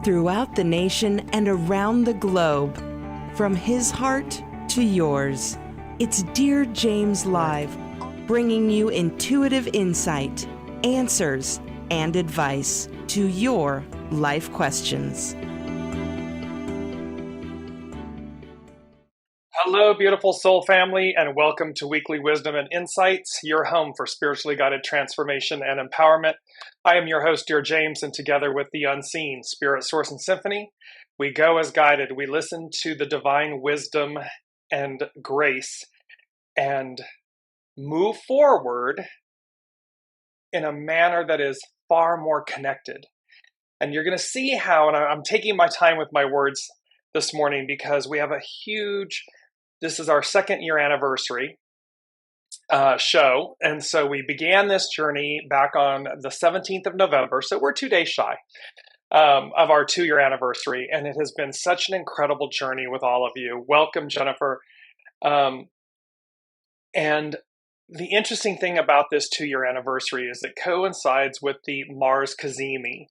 throughout the nation and around the globe. From his heart to yours, it's Dear James Live, bringing you intuitive insight, answers, and advice to your life questions. Hello, beautiful soul family, and welcome to Weekly Wisdom and Insights, your home for spiritually guided transformation and empowerment. I am your host, DearJames, and together with the unseen Spirit, Source, and Symphony, we go as guided. We listen to the divine wisdom and grace and move forward in a manner that is far more connected. And you're going to see how, and I'm taking my time with my words this morning because we have a huge, this is our 2nd year anniversary show. And so we began this journey back on the 17th of November. So we're 2 days shy of our 2-year anniversary. And it has been such an incredible journey with all of you. Welcome, Jennifer. And the interesting thing about this 2-year anniversary is it coincides with the Mars Cazimi.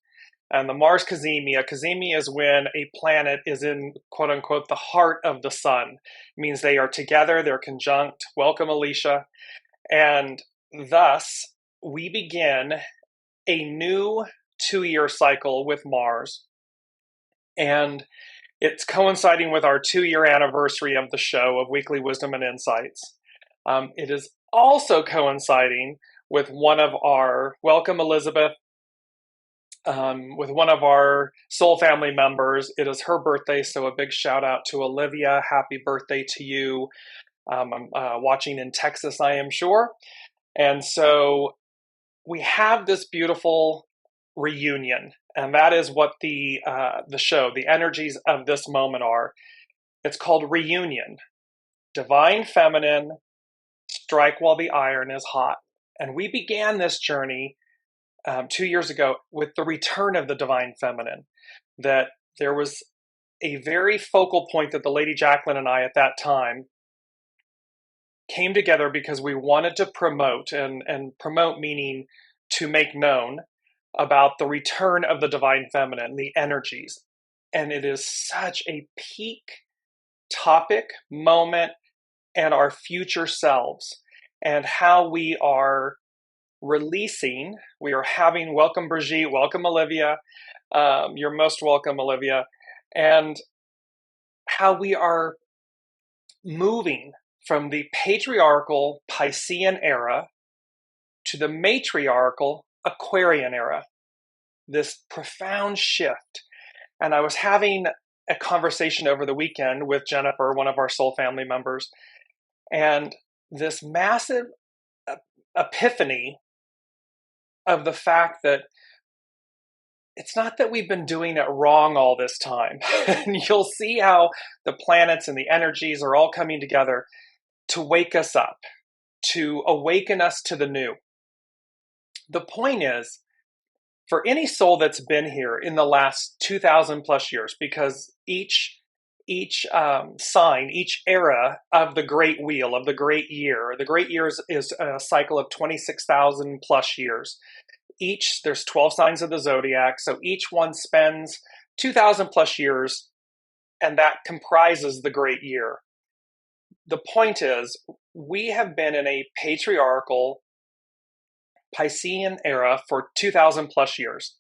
And the Mars Cazimi, a Cazimi is when a planet is in, quote unquote, the heart of the sun. It means they are together, they're conjunct. Welcome, Alicia. And thus, we begin a new 2-year cycle with Mars. And it's coinciding with our 2-year anniversary of the show of Weekly Wisdom and Insights. It is also coinciding with one of our, welcome, Elizabeth, with one of our soul family members. It is her birthday, so a big shout out to Olivia. Happy birthday to you. I'm watching in Texas, I am sure. And so we have this beautiful reunion, and that is what the show, the energies of this moment are. It's called Reunion. Divine Feminine, strike while the iron is hot. And we began this journey 2 years ago with the return of the Divine Feminine, that there was a very focal point that the Lady Jacqueline and I at that time came together because we wanted to promote, and promote meaning to make known about the return of the Divine Feminine, the energies. And it is such a peak topic, moment, and our future selves, and how we are releasing, we are having, welcome Brigitte, welcome Olivia, you're most welcome Olivia, and how we are moving from the patriarchal Piscean era to the matriarchal Aquarian era, this profound shift. And I was having a conversation over the weekend with Jennifer, one of our soul family members, and this massive epiphany of the fact that it's not that we've been doing it wrong all this time. And you'll see how the planets and the energies are all coming together to wake us up, to awaken us to the new. The point is, for any soul that's been here in the last 2,000 plus years, because each sign, each era of the great wheel, of the great year is a cycle of 26,000 plus years. There's 12 signs of the zodiac, so each one spends 2,000 plus years, and that comprises the great year. The point is, we have been in a patriarchal Piscean era for 2,000 plus years.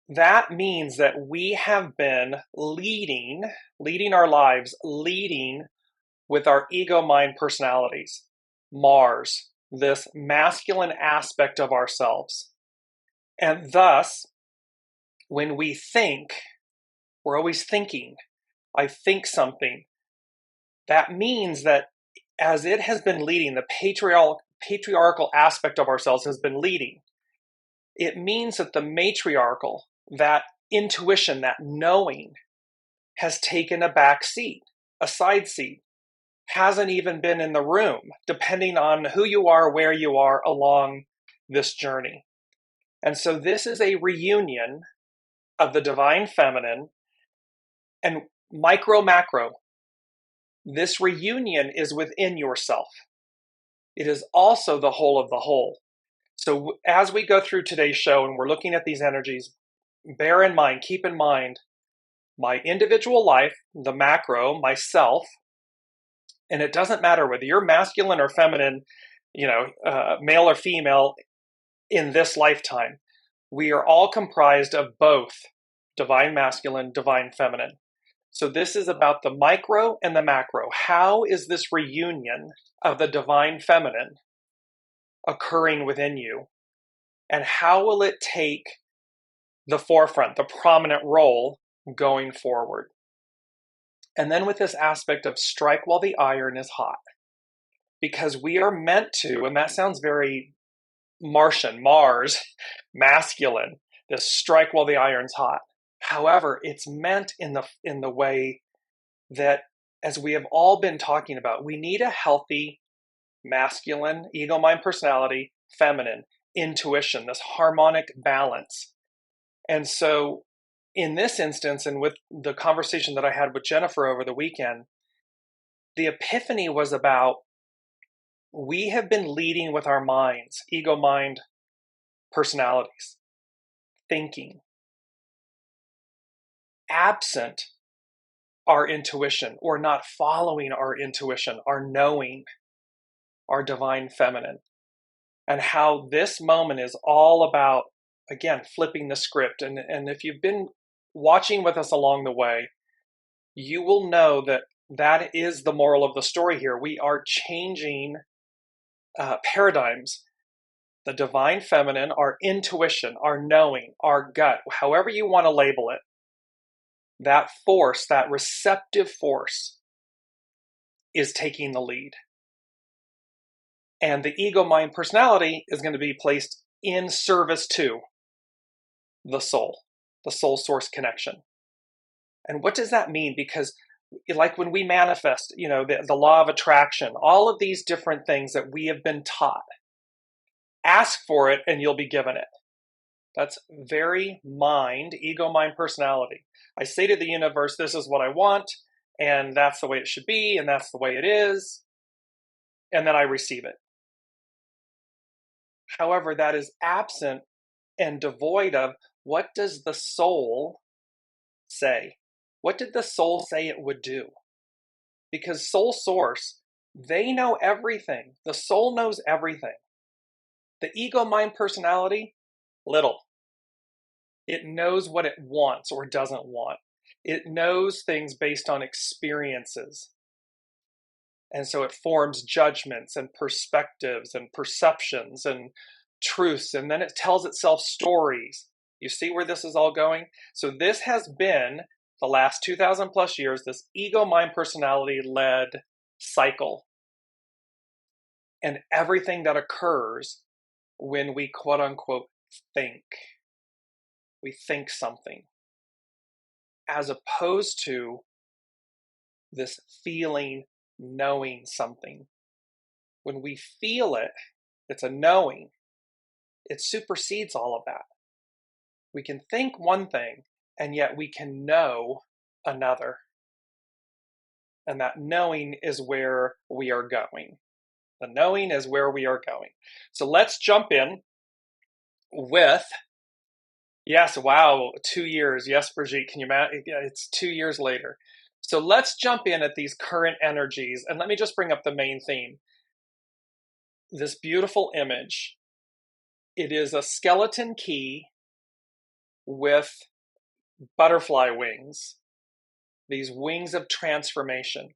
That means that we have been leading our lives, leading with our ego, mind, personalities, Mars, this masculine aspect of ourselves. And thus, when we think, we're always thinking, I think something. That means that as it has been leading, the patriarchal aspect of ourselves has been leading. It means that the matriarchal, that intuition, that knowing, has taken a back seat, a side seat, hasn't even been in the room, depending on who you are, where you are along this journey. And so this is a reunion of the Divine Feminine and micro, macro. This reunion is within yourself. It is also the whole of the whole. So as we go through today's show and we're looking at these energies, bear in mind, keep in mind, my individual life, the macro, myself, and it doesn't matter whether you're masculine or feminine, male or female in this lifetime. We are all comprised of both divine masculine, divine feminine. So this is about the micro and the macro. How is this reunion of the divine feminine occurring within you? And how will it take the forefront, the prominent role going forward? And then with this aspect of strike while the iron is hot, because we are meant to, and that sounds very Martian, Mars, masculine, this strike while the iron's hot. However, it's meant in the way that, as we have all been talking about, we need a healthy masculine, ego, mind, personality, feminine, intuition, this harmonic balance. And so in this instance, and with the conversation that I had with Jennifer over the weekend, the epiphany was about, we have been leading with our minds, ego, mind, personalities, thinking, absent our intuition, or not following our intuition, our knowing, our divine feminine. And how this moment is all about, again, flipping the script. And if you've been watching with us along the way, you will know that that is the moral of the story here. We are changing paradigms. The divine feminine, our intuition, our knowing, our gut, however you want to label it, that force, that receptive force, is taking the lead. And the ego, mind, personality is going to be placed in service to the soul source connection. And what does that mean? Because like when we manifest, the law of attraction, all of these different things that we have been taught, ask for it and you'll be given it. That's very mind, ego, mind, personality. I say to the universe, this is what I want, and that's the way it should be, and that's the way it is, and then I receive it. However, that is absent and devoid of, what does the soul say? What did the soul say it would do? Because soul source, they know everything. The soul knows everything. The ego, mind, personality, little. It knows what it wants or doesn't want. It knows things based on experiences. And so it forms judgments and perspectives and perceptions and truths, and then it tells itself stories. You see where this is all going? So this has been, the last 2,000 plus years, this ego, mind, personality led cycle. And everything that occurs when we quote unquote think. We think something, as opposed to this feeling, knowing something. When we feel it, it's a knowing. It supersedes all of that. We can think one thing, and yet we can know another. And that knowing is where we are going. The knowing is where we are going. So let's jump in with, yes, wow, 2 years. Yes, Brigitte, can you imagine? It's 2 years later. So let's jump in at these current energies. And let me just bring up the main theme. This beautiful image. It is a skeleton key with butterfly wings. These wings of transformation.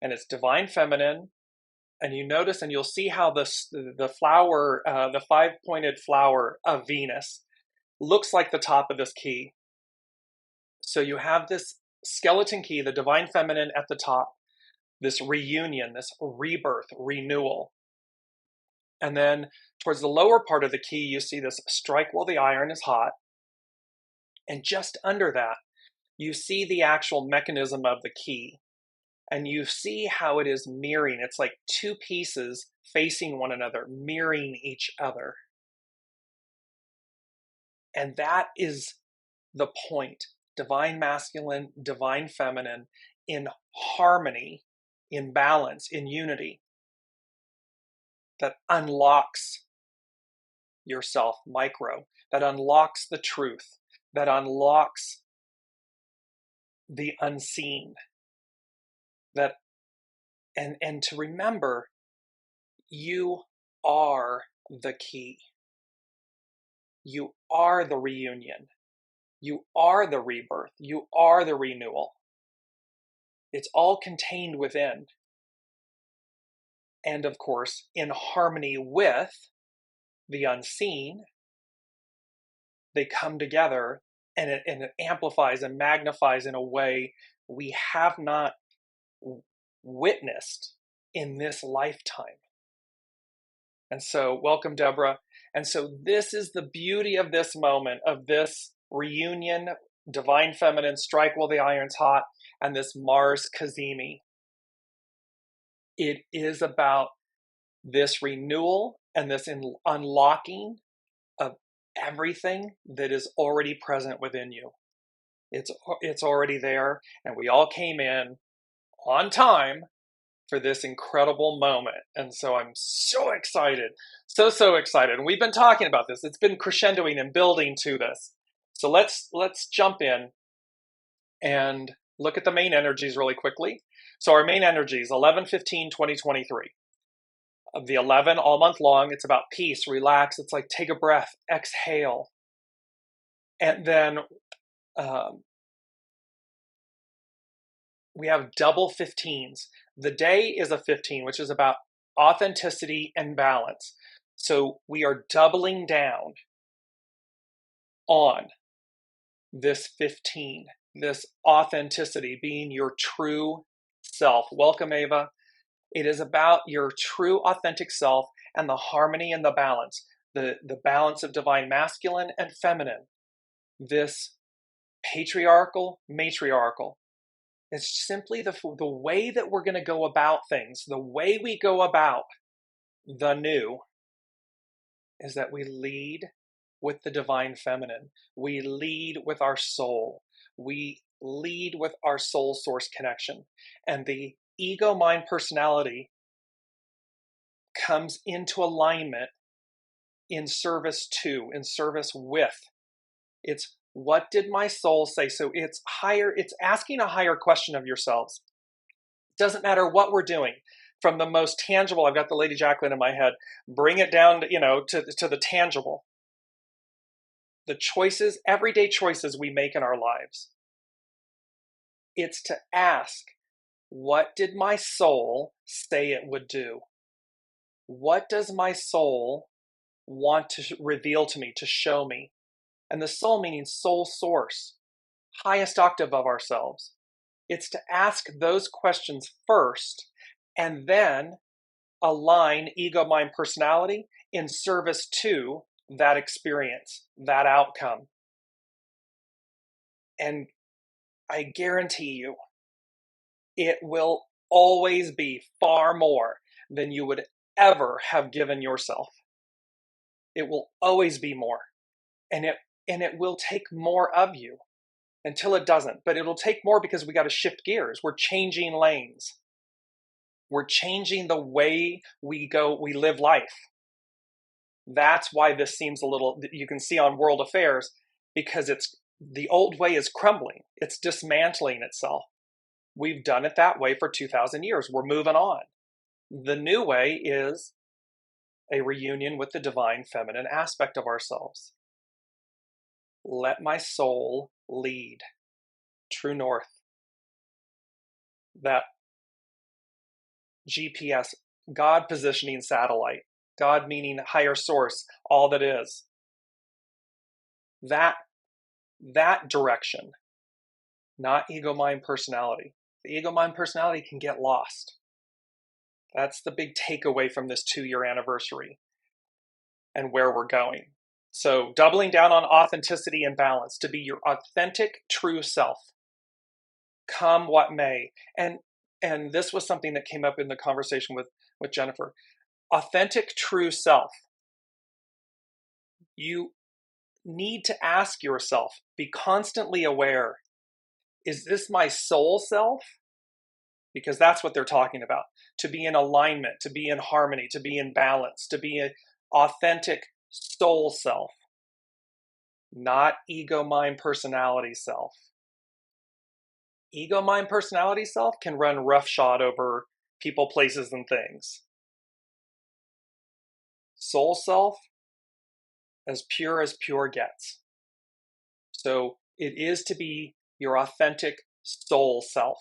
And it's divine feminine. And you notice, and you'll see how the flower, the 5-pointed flower of Venus looks like the top of this key. So you have this skeleton key, the divine feminine at the top, this reunion, this rebirth, renewal. And then towards the lower part of the key, you see this strike while the iron is hot. And just under that, you see the actual mechanism of the key. And you see how it is mirroring. It's like two pieces facing one another, mirroring each other. And that is the point. Divine masculine, divine feminine, in harmony, in balance, in unity. That unlocks yourself, micro. That unlocks the truth. that unlocks the unseen, that and to remember you are the key. You are the reunion. You are the rebirth. You are the renewal. It's all contained within. And of course, in harmony with the unseen, they come together, and it amplifies and magnifies in a way we have not witnessed in this lifetime. And so, welcome, Deborah. And so this is the beauty of this moment, of this reunion, Divine Feminine, strike while the iron's hot, and this Mars Cazimi. It is about this renewal and this unlocking of everything that is already present within you. It's already there, and we all came in on time for this incredible moment. And so I'm so excited, so excited. And we've been talking about this. It's been crescendoing and building to this. So let's jump in and look at the main energies really quickly. So our main energies, 11/15/2023. Of the 11 all month long, it's about peace, relax. It's like take a breath, exhale. And then we have double 15s. The day is a 15, which is about authenticity and balance. So we are doubling down on this 15, this authenticity, being your true self. Welcome, Ava. It is about your true authentic self and the harmony and the balance, the balance of divine masculine and feminine, this patriarchal, matriarchal. It's simply the way that we're going to go about things, the way we go about the new, is that we lead with the divine feminine. We lead with our soul. We lead with our soul source connection. And the ego, mind, personality comes into alignment in service to, in service with. It's what did my soul say? So it's higher, it's asking a higher question of yourselves. It doesn't matter what we're doing. From the most tangible, I've got the Lady Jacqueline in my head, bring it down to, to the tangible. The choices, everyday choices we make in our lives. It's to ask, what did my soul say it would do? What does my soul want to reveal to me, to show me? And the soul meaning soul source, highest octave of ourselves. It's to ask those questions first and then align ego, mind, personality in service to that experience, that outcome. And I guarantee you, it will always be far more than you would ever have given yourself. It will always be more. And it will take more of you until it doesn't. But it'll take more because we got to shift gears. We're changing lanes. We're changing the way we live life. That's why this seems a little, you can see on World Affairs, because the old way is crumbling. It's dismantling itself. We've done it that way for 2,000 years. We're moving on. The new way is a reunion with the divine feminine aspect of ourselves. Let my soul lead. True north. That GPS, God positioning satellite. God meaning higher source, all that is. That direction. Not ego, mind, personality. The ego, mind, personality can get lost. That's the big takeaway from this 2-year anniversary and where we're going. So doubling down on authenticity and balance, to be your authentic, true self. Come what may. And this was something that came up in the conversation with Jennifer. Authentic, true self. You need to ask yourself, be constantly aware, is this my soul self? Because that's what they're talking about. To be in alignment, to be in harmony, to be in balance, to be an authentic soul self. not ego, mind, personality self. Ego, mind, personality self can run roughshod over people, places, and things. Soul self, as pure gets. So it is to be your authentic soul self.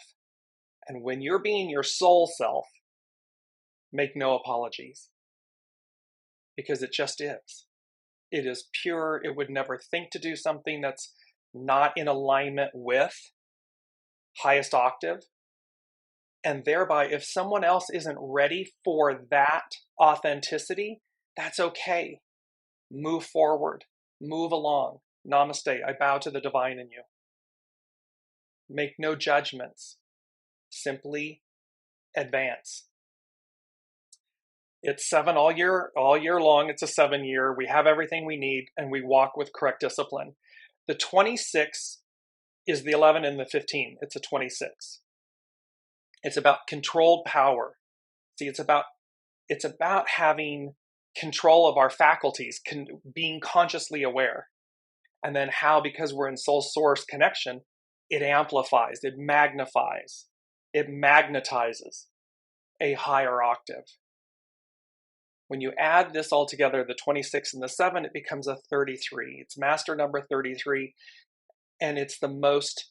And when you're being your soul self, make no apologies, because it just is. It is pure. It would never think to do something that's not in alignment with highest octave. And thereby, if someone else isn't ready for that authenticity, that's okay. Move forward, move along. Namaste. I bow to the divine in you. Make no judgments. Simply advance. It's 7 all year long. It's a 7-year. We have everything we need, and we walk with correct discipline. The 26 is the 11 and the 15. It's a 26. It's about controlled power. See, it's about having control of our faculties, being consciously aware. And then how, because we're in soul source connection, it amplifies, it magnifies, it magnetizes a higher octave. When you add this all together, the 26 and the 7, it becomes a 33. It's master number 33, and it's the most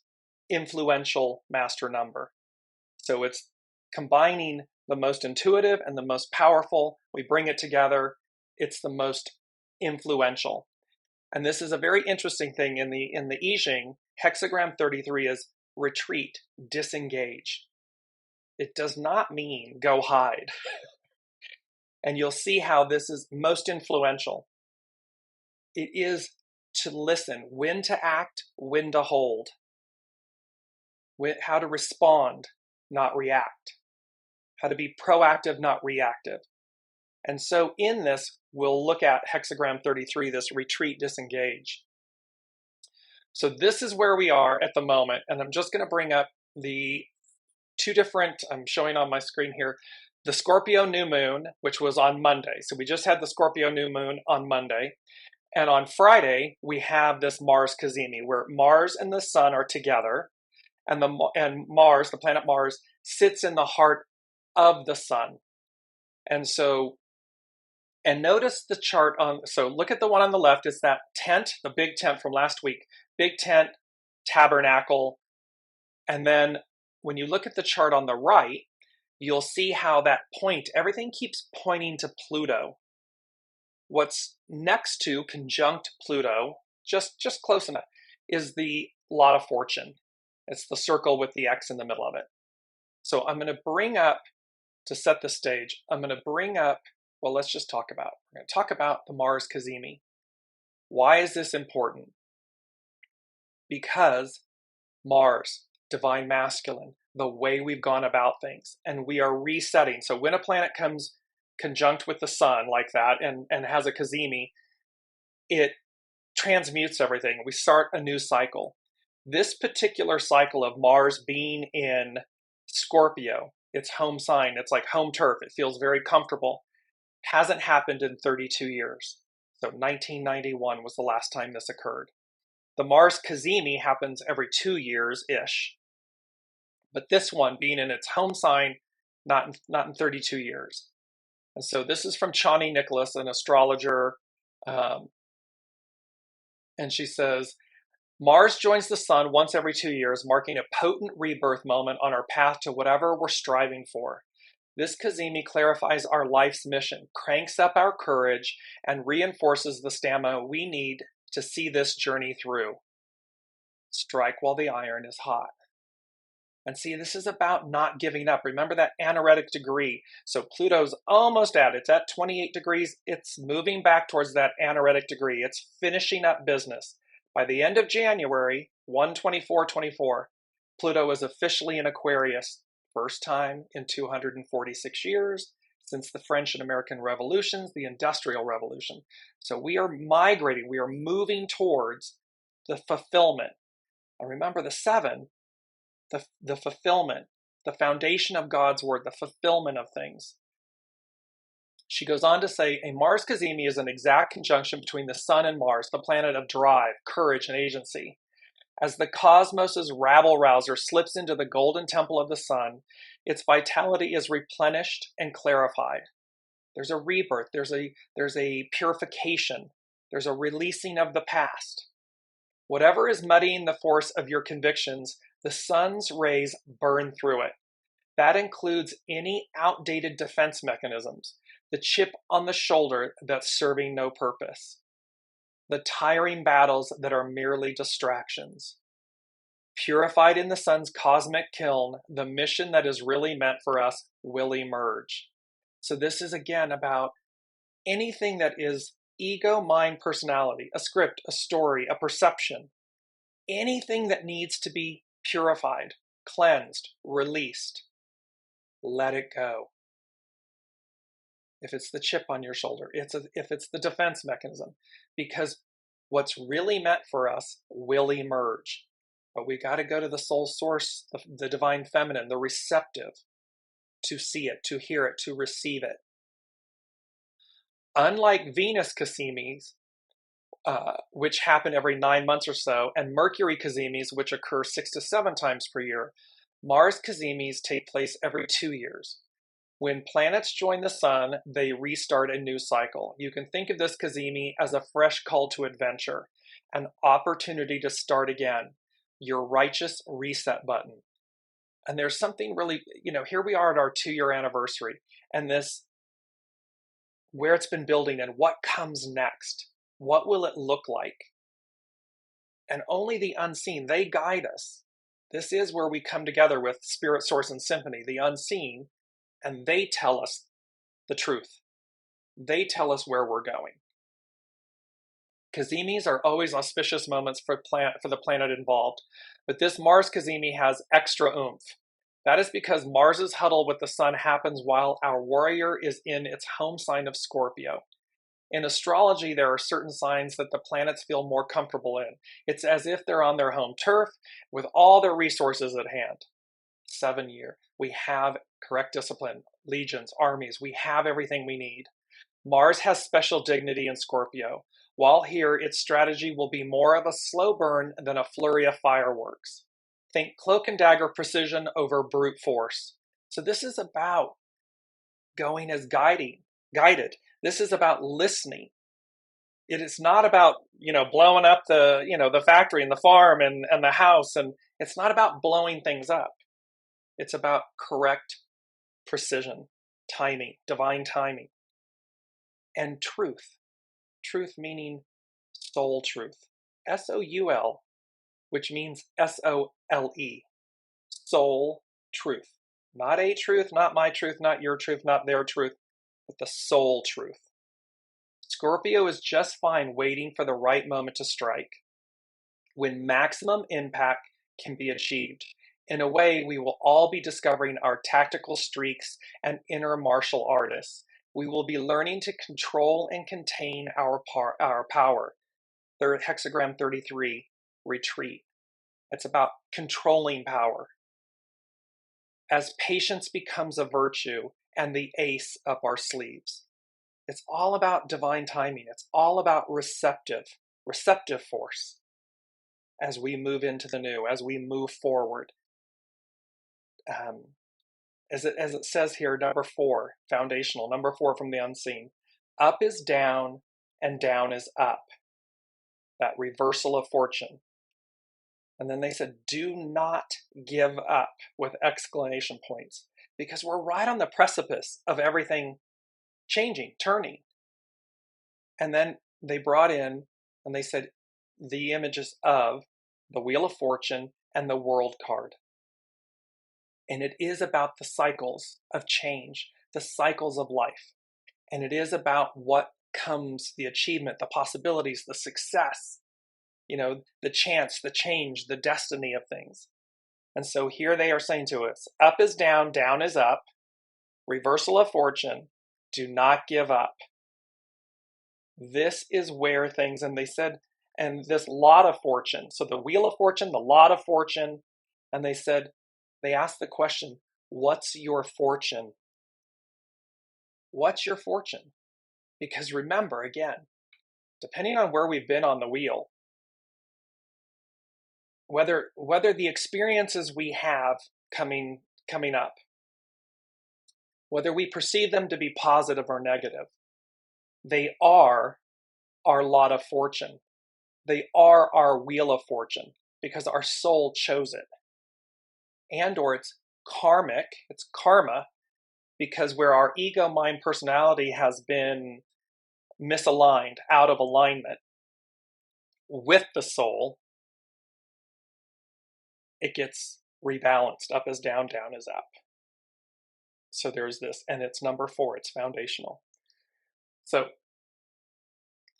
influential master number. So it's combining the most intuitive and the most powerful. We bring it together. It's the most influential. And this is a very interesting thing in the I Ching. Hexagram 33 is retreat, disengage. It does not mean go hide. And you'll see how this is most influential. It is to listen, when to act, when to hold, how to respond, not react, how to be proactive, not reactive. And so in this, we'll look at hexagram 33, this retreat, disengage. So this is where we are at the moment. And I'm just going to bring up the two different, I'm showing on my screen here, the Scorpio new moon, which was on Monday. So we just had the Scorpio new moon on Monday. And on Friday, we have this Mars Cazimi, where Mars and the sun are together. And Mars, the planet Mars, sits in the heart of the sun. And so, and notice the chart on, so look at the one on the left. It's that tent, the big tent from last week. Big tent, tabernacle. And then when you look at the chart on the right, you'll see how that point, everything keeps pointing to Pluto. What's next to conjunct Pluto, just close enough, is the lot of fortune. It's the circle with the X in the middle of it. So I'm going to bring up, to set the stage, I'm going to bring up, well, let's just talk about, we're going to talk about the Mars Cazimi. Why is this important? Because Mars, divine masculine, the way we've gone about things, and we are resetting. So when a planet comes conjunct with the sun like that and has a Cazimi, it transmutes everything. We start a new cycle. This particular cycle of Mars being in Scorpio, its home sign, it's like home turf, it feels very comfortable, hasn't happened in 32 years. So 1991 was the last time this occurred. The Mars Cazimi happens every 2 years-ish. But this one, being in its home sign, not in 32 years. And so this is from Chani Nicholas, an astrologer. And she says, Mars joins the sun once every 2 years, marking a potent rebirth moment on our path to whatever we're striving for. This Cazimi clarifies our life's mission, cranks up our courage, and reinforces the stamina we need to see this journey through. Strike while the iron is hot. And see, this is about not giving up. Remember that anaretic degree. So Pluto's almost at it. It's at 28 degrees. It's moving back towards that anaretic degree. It's finishing up business. By the end of January, 1/24/24, Pluto is officially in Aquarius. First time in 246 years since the French and American revolutions, the Industrial Revolution. So we are migrating. We are moving towards the fulfillment. And remember the 7, the fulfillment, the foundation of God's word, the fulfillment of things. She goes on to say, a Mars Cazimi is an exact conjunction between the sun and Mars, the planet of drive, courage, and agency. As the cosmos's rabble-rouser slips into the golden temple of the sun, its vitality is replenished and clarified. There's a rebirth, there's a purification, there's a releasing of the past. Whatever is muddying the force of your convictions, the sun's rays burn through it. That includes any outdated defense mechanisms, the chip on the shoulder that's serving no purpose, the tiring battles that are merely distractions. Purified in the sun's cosmic kiln, the mission that is really meant for us will emerge. So this is again about anything that is ego, mind, personality, a script, a story, a perception, anything that needs to be purified, cleansed, released, let it go. If it's the chip on your shoulder, if it's the defense mechanism, because what's really meant for us will emerge. But we got to go to the soul source, the divine feminine, the receptive, to see it, to hear it, to receive it. Unlike Venus Cazimis, which happen every 9 months or so, and Mercury Cazimis, which occur 6 to 7 times per year, Mars Cazimis take place every 2 years. When planets join the sun, they restart a new cycle. You can think of this Cazimi as a fresh call to adventure, an opportunity to start again, your righteous reset button. And there's something really, here we are at our 2-year anniversary, and this, where it's been building and what comes next. What will it look like? And only the unseen, they guide us. This is where we come together with Spirit, Source, and Symphony, the unseen, and they tell us the truth. They tell us where we're going. Cazimis are always auspicious moments for the planet involved, but this Mars Cazimi has extra oomph. That is because Mars's huddle with the sun happens while our warrior is in its home sign of Scorpio. In astrology, there are certain signs that the planets feel more comfortable in. It's as if they're on their home turf with all their resources at hand. 7 year, we have correct discipline, legions, armies, we have everything we need. Mars has special dignity in Scorpio. While here, its strategy will be more of a slow burn than a flurry of fireworks. Think cloak and dagger precision over brute force. So this is about going as guided. This is about listening. It is not about, blowing up the factory and the farm and the house. And it's not about blowing things up. It's about correct precision, timing, divine timing, and truth. Truth meaning soul truth. S-O-U-L, which means S-O-L-E. Soul truth. Not a truth, not my truth, not your truth, not their truth, but the soul truth. Scorpio is just fine waiting for the right moment to strike, when maximum impact can be achieved. In a way, we will all be discovering our tactical streaks and inner martial artists. We will be learning to control and contain our power. Third hexagram 33, retreat. It's about controlling power. As patience becomes a virtue and the ace up our sleeves. It's all about divine timing. It's all about receptive force as we move into the new, as we move forward. As it says here, number 4, foundational, number 4 from the unseen. Up is down and down is up. That reversal of fortune. And then they said, do not give up with exclamation points, because we're right on the precipice of everything changing, turning. And then they brought in and they said the images of the Wheel of Fortune and the World card. And it is about the cycles of change, the cycles of life. And it is about what comes, the achievement, the possibilities, the success, the chance, the change, the destiny of things. And so here they are saying to us, up is down, down is up, reversal of fortune, do not give up. This is where things, and they said, and this lot of fortune, so the Wheel of Fortune, the lot of fortune, and they said, they asked the question, what's your fortune? What's your fortune? Because remember, again, depending on where we've been on the wheel, whether the experiences we have coming up, whether we perceive them to be positive or negative, they are our lot of fortune. They are our wheel of fortune because our soul chose it. And or it's karmic, it's karma, because where our ego, mind, personality has been misaligned, out of alignment with the soul, it gets rebalanced. Up is down, down is up. So there's this, and it's number 4, it's foundational. So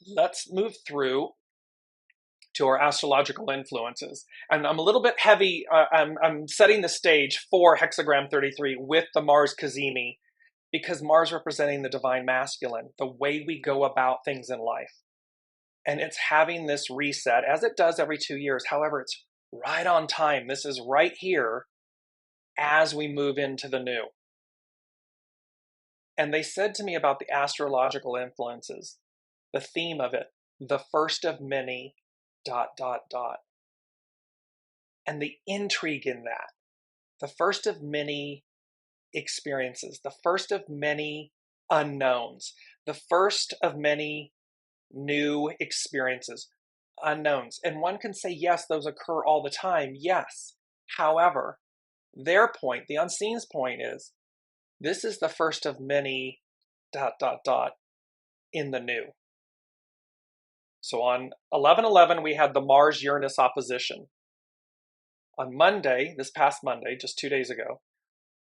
let's move through to our astrological influences. And I'm a little bit heavy, I'm setting the stage for hexagram 33 with the Mars Cazimi, because Mars representing the divine masculine, the way we go about things in life. And it's having this reset, as it does every 2 years. However, it's right on time. This is right here as we move into the new. And they said to me about the astrological influences, the theme of it, the first of many, ... And the intrigue in that, the first of many experiences, the first of many unknowns, the first of many new experiences, unknowns. And one can say, yes, those occur all the time. Yes. However, their point, the unseen's point is, this is the first of many ... in the new. So on 11/11, we had the Mars-Uranus opposition. On Monday, this past Monday, just 2 days ago,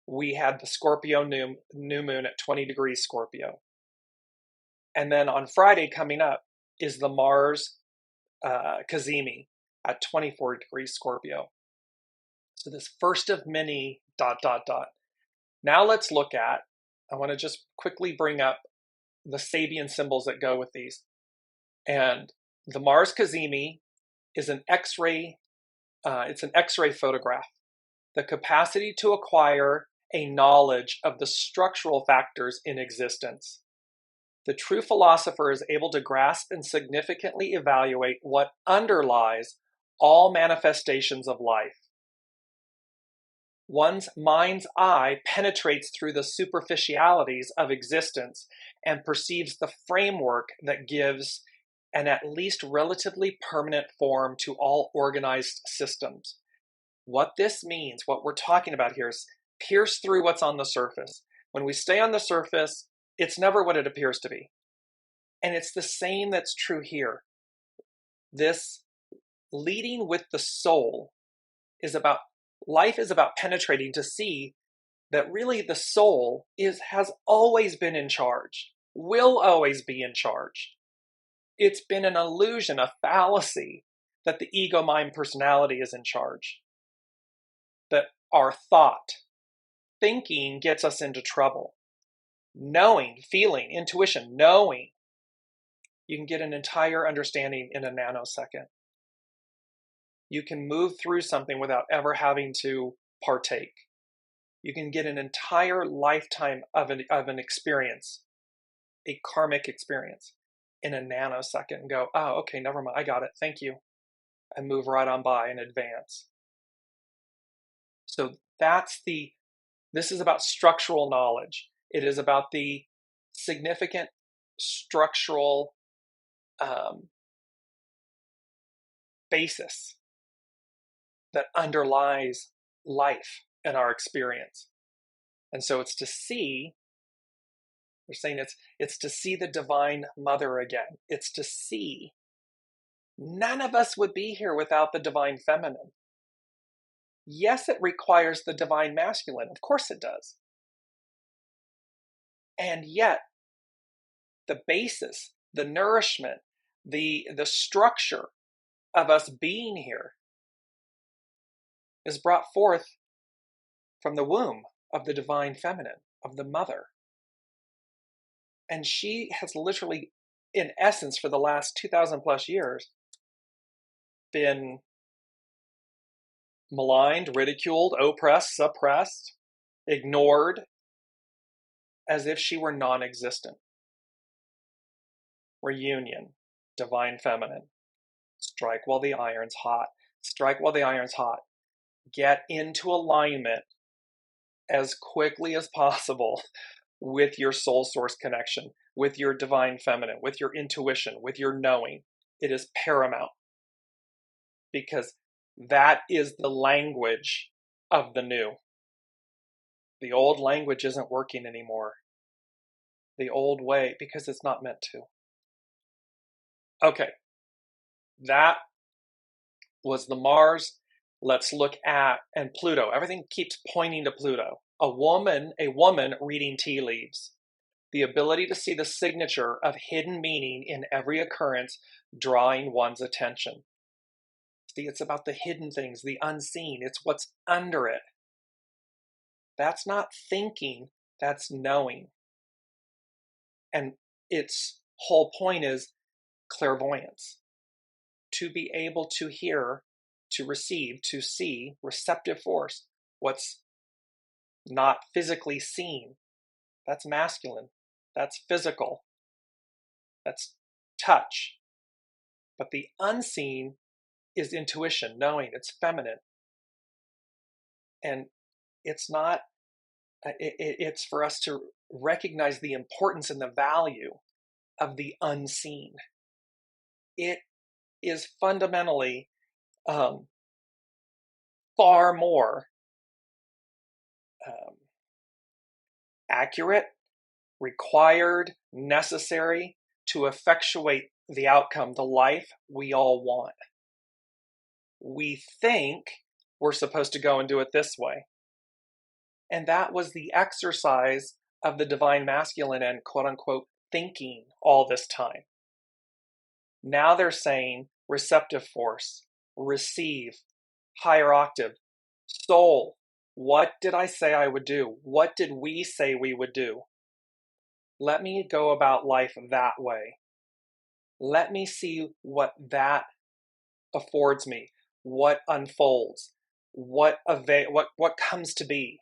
we had the Scorpio new moon at 20 degrees Scorpio. And then on Friday coming up is the Mars Cazimi at 24 degrees Scorpio. So this first of many ... Now let's look at, I want to just quickly bring up the Sabian symbols that go with these. And the Mars Cazimi is an X-ray, it's an X-ray photograph. The capacity to acquire a knowledge of the structural factors in existence. The true philosopher is able to grasp and significantly evaluate what underlies all manifestations of life. One's mind's eye penetrates through the superficialities of existence and perceives the framework that gives an at least relatively permanent form to all organized systems. What this means, what we're talking about here, is pierce through what's on the surface. When we stay on the surface, it's never what it appears to be. And it's the same that's true here. This leading with the soul is about, life is about penetrating to see that really the soul has always been in charge, will always be in charge. It's been an illusion, a fallacy, that the ego, mind, personality is in charge. That our thought, thinking gets us into trouble. Knowing, feeling, intuition, knowing, you can get an entire understanding in a nanosecond. You can move through something without ever having to partake. You can get an entire lifetime of an experience, a karmic experience, in a nanosecond and go, oh, okay, never mind, I got it, thank you, and move right on by and advance. So this is about structural knowledge. It is about the significant structural basis that underlies life and our experience. And so it's to see, we're saying it's to see the divine mother again. It's to see none of us would be here without the divine feminine. Yes, it requires the divine masculine. Of course it does. And yet, the basis, the nourishment, the structure of us being here is brought forth from the womb of the divine feminine, of the mother. And she has literally, in essence, for the last 2,000 plus years, been maligned, ridiculed, oppressed, suppressed, ignored, as if she were non-existent. Reunion, divine feminine. Strike while the iron's hot. Strike while the iron's hot. Get into alignment as quickly as possible with your soul source connection, with your divine feminine, with your intuition, with your knowing. It is paramount, because that is the language of the new. The old language isn't working anymore. The old way, because it's not meant to. Okay, that was the Mars. Let's look at, and Pluto. Everything keeps pointing to Pluto. A woman reading tea leaves. The ability to see the signature of hidden meaning in every occurrence, drawing one's attention. See, it's about the hidden things, the unseen. It's what's under it. That's not thinking, that's knowing. And its whole point is clairvoyance. To be able to hear, to receive, to see, receptive force, what's not physically seen. That's masculine. That's physical. That's touch. But the unseen is intuition, knowing. It's feminine. And it's not, it's for us to recognize the importance and the value of the unseen. It is fundamentally far more accurate, required, necessary to effectuate the outcome, the life we all want. We think we're supposed to go and do it this way. And that was the exercise of the divine masculine and quote unquote thinking all this time. Now they're saying receptive force, receive, higher octave, soul. What did I say I would do? What did we say we would do? Let me go about life that way. Let me see what that affords me, what unfolds, what comes to be.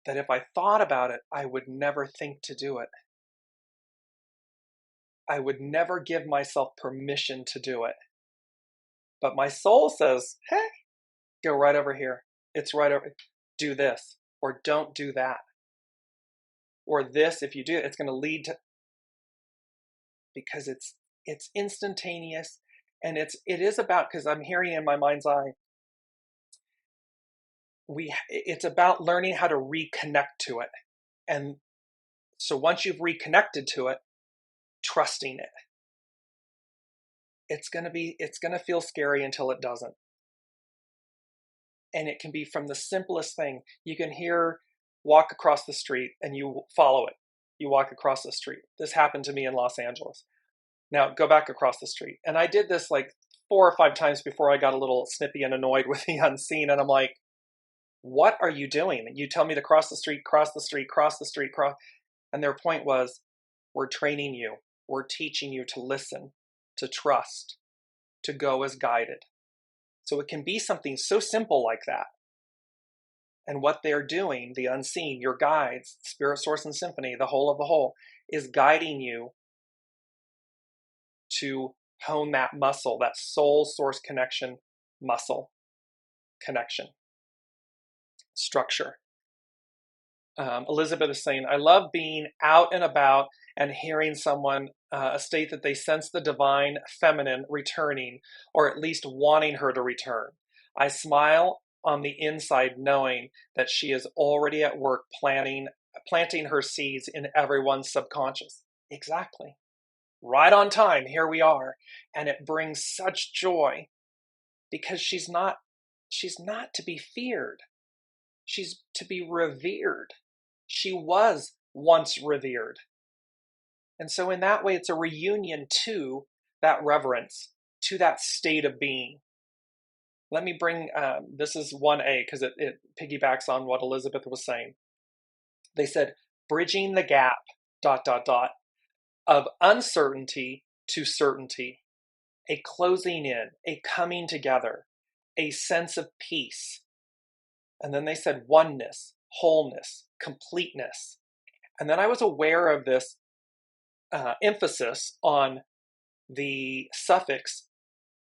That if I thought about it, I would never think to do it. I would never give myself permission to do it. But my soul says, hey, go right over here. It's right over, do this, or don't do that. Or this, if you do it, it's going to lead to, because it's instantaneous, and it is about, because I'm hearing in my mind's eye, it's about learning how to reconnect to it. And so once you've reconnected to it, trusting it. It's going to feel scary until it doesn't. And it can be from the simplest thing. You can walk across the street and you follow it. You walk across the street. This happened to me in Los Angeles. Now go back across the street. And I did this like 4 or 5 times before I got a little snippy and annoyed with the unseen. And I'm like, what are you doing? You tell me to cross the street, cross the street, cross the street, cross. And their point was, we're training you. We're teaching you to listen, to trust, to go as guided. So it can be something so simple like that. And what they're doing, the unseen, your guides, Spirit, Source, and Symphony, the whole of the whole, is guiding you to hone that muscle, that soul source connection muscle, connection, structure. Elizabeth is saying, I love being out and about and hearing someone state that they sense the divine feminine returning, or at least wanting her to return. I smile on the inside knowing that she is already at work planting her seeds in everyone's subconscious. Exactly. Right on time, here we are. And it brings such joy because she's not to be feared. She's to be revered. She was once revered. And so in that way, it's a reunion to that reverence, to that state of being. Let me bring, this is 1A because it piggybacks on what Elizabeth was saying. They said, bridging the gap, ... of uncertainty to certainty, a closing in, a coming together, a sense of peace. And then they said oneness, wholeness, completeness. And then I was aware of this emphasis on the suffix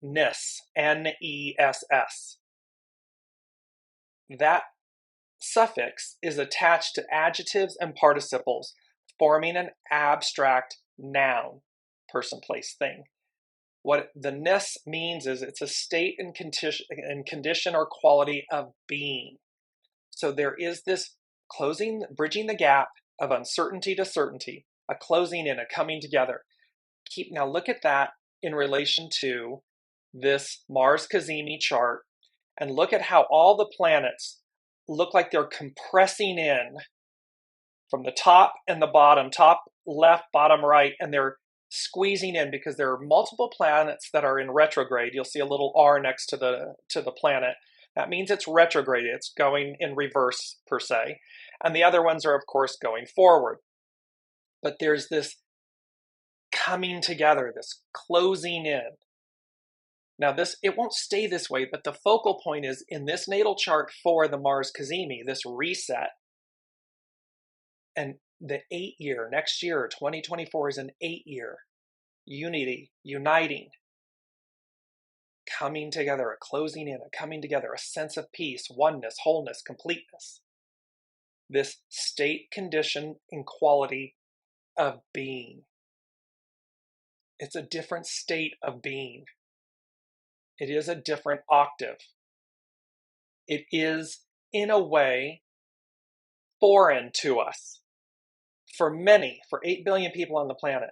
ness, N-E-S-S. That suffix is attached to adjectives and participles, forming an abstract noun, person, place, thing. What the ness means is it's a state and condition or quality of being. So there is this bridging the gap of uncertainty to certainty, a closing in, a coming together. Now look at that in relation to this Mars Cazimi chart, and look at how all the planets look like they're compressing in from the top and the bottom, top left, bottom right, and they're squeezing in because there are multiple planets that are in retrograde. You'll see a little R next to the planet. That means it's retrograde. It's going in reverse, per se. And the other ones are, of course, going forward. But there's this coming together, this closing in. Now it won't stay this way, but the focal point is in this natal chart for the Mars Cazimi, this reset. And the 8-year, next year, 2024 is an 8-year unity, uniting, coming together, a closing in, a coming together, a sense of peace, oneness, wholeness, completeness. This state, condition, and quality of being. It's a different state of being. It is a different octave. It is, in a way, foreign to us. For 8 billion people on the planet,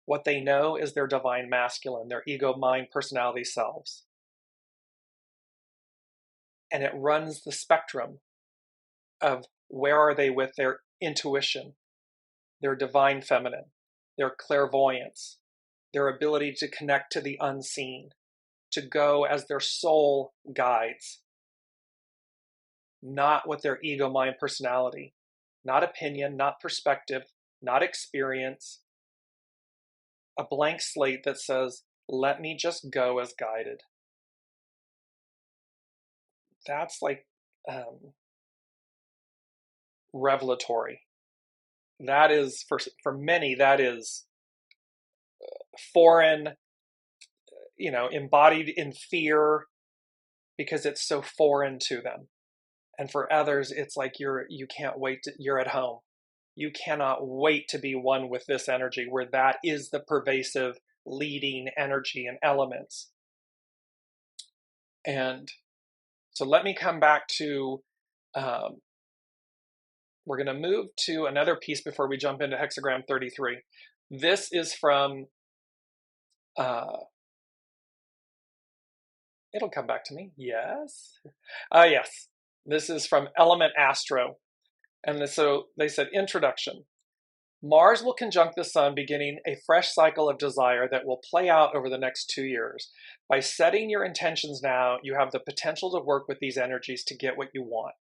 what they know is their divine masculine, their ego, mind, personality selves. And it runs the spectrum of where are they with their intuition, their divine feminine, their clairvoyance, their ability to connect to the unseen, to go as their soul guides, not with their ego, mind, personality, not opinion, not perspective, not experience, a blank slate that says, let me just go as guided. That's like revelatory. That is, for many, that is foreign, embodied in fear because it's so foreign to them. And for others, it's like you can't wait, you're at home. You cannot wait to be one with this energy, where that is the pervasive leading energy and elements. And so let me come back to, we're going to move to another piece before we jump into hexagram 33. This is from, it'll come back to me. Yes. Yes. This is from Element Astro. And so they said, introduction. Mars will conjunct the sun, beginning a fresh cycle of desire that will play out over the next 2 years. By setting your intentions now, you have the potential to work with these energies to get what you want.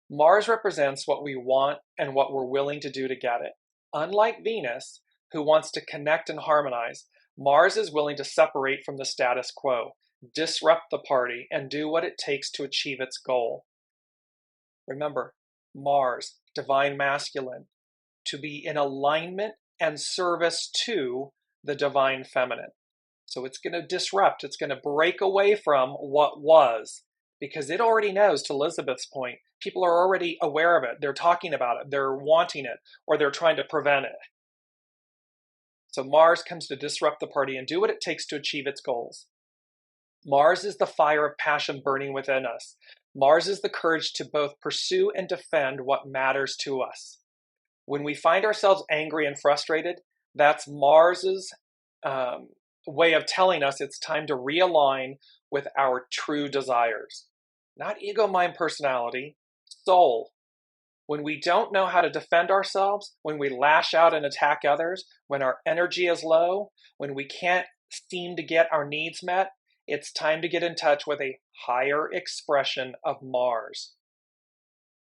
Mars represents what we want and what we're willing to do to get it. Unlike Venus, who wants to connect and harmonize, Mars is willing to separate from the status quo, disrupt the party, and do what it takes to achieve its goal. Remember, Mars, divine masculine, to be in alignment and service to the divine feminine. So it's going to disrupt, it's going to break away from what was, because it already knows, to Elizabeth's point, people are already aware of it, they're talking about it, they're wanting it, or they're trying to prevent it. So Mars comes to disrupt the party and do what it takes to achieve its goals. Mars is the fire of passion burning within us. Mars is the courage to both pursue and defend what matters to us. When we find ourselves angry and frustrated, that's Mars's way of telling us it's time to realign with our true desires. Not ego, mind, personality, soul. When we don't know how to defend ourselves, when we lash out and attack others, when our energy is low, when we can't seem to get our needs met, it's time to get in touch with a higher expression of Mars.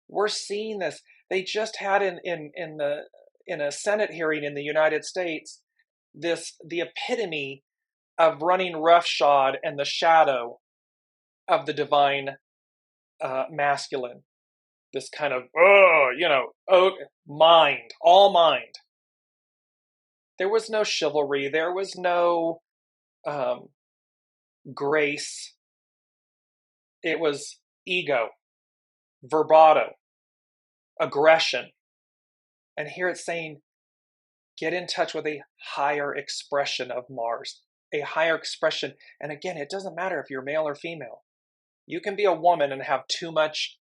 We're seeing this. They just had in a Senate hearing in the United States, the epitome of running roughshod and the shadow of the divine masculine. this kind of, mind, all mind. There was no chivalry. There was no grace. It was ego, bravado, aggression. And here it's saying, get in touch with a higher expression of Mars, a higher expression. And again, it doesn't matter if you're male or female. You can be a woman and have too much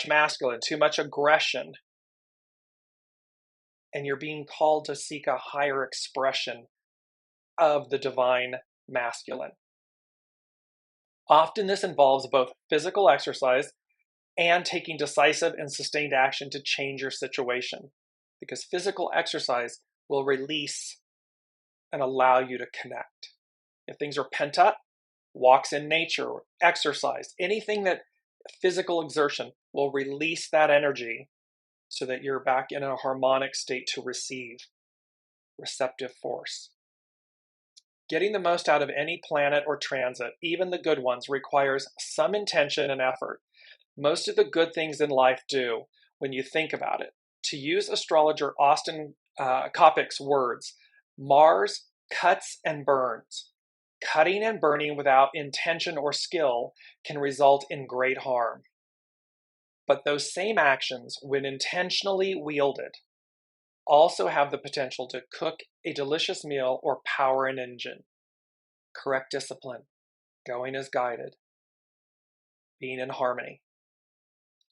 masculine, too much aggression. And you're being called to seek a higher expression of the divine masculine. Often this involves both physical exercise and taking decisive and sustained action to change your situation, because physical exercise will release and allow you to connect. If things are pent up, walks in nature, exercise, anything that physical exertion will release that energy so that you're back in a harmonic state to receive receptive force. Getting the most out of any planet or transit, even the good ones, requires some intention and effort. Most of the good things in life do, when you think about it. To use astrologer Austin Coppock's words, Mars cuts and burns. Cutting and burning without intention or skill can result in great harm. But those same actions, when intentionally wielded, also have the potential to cook a delicious meal or power an engine. Correct discipline, going as guided, being in harmony.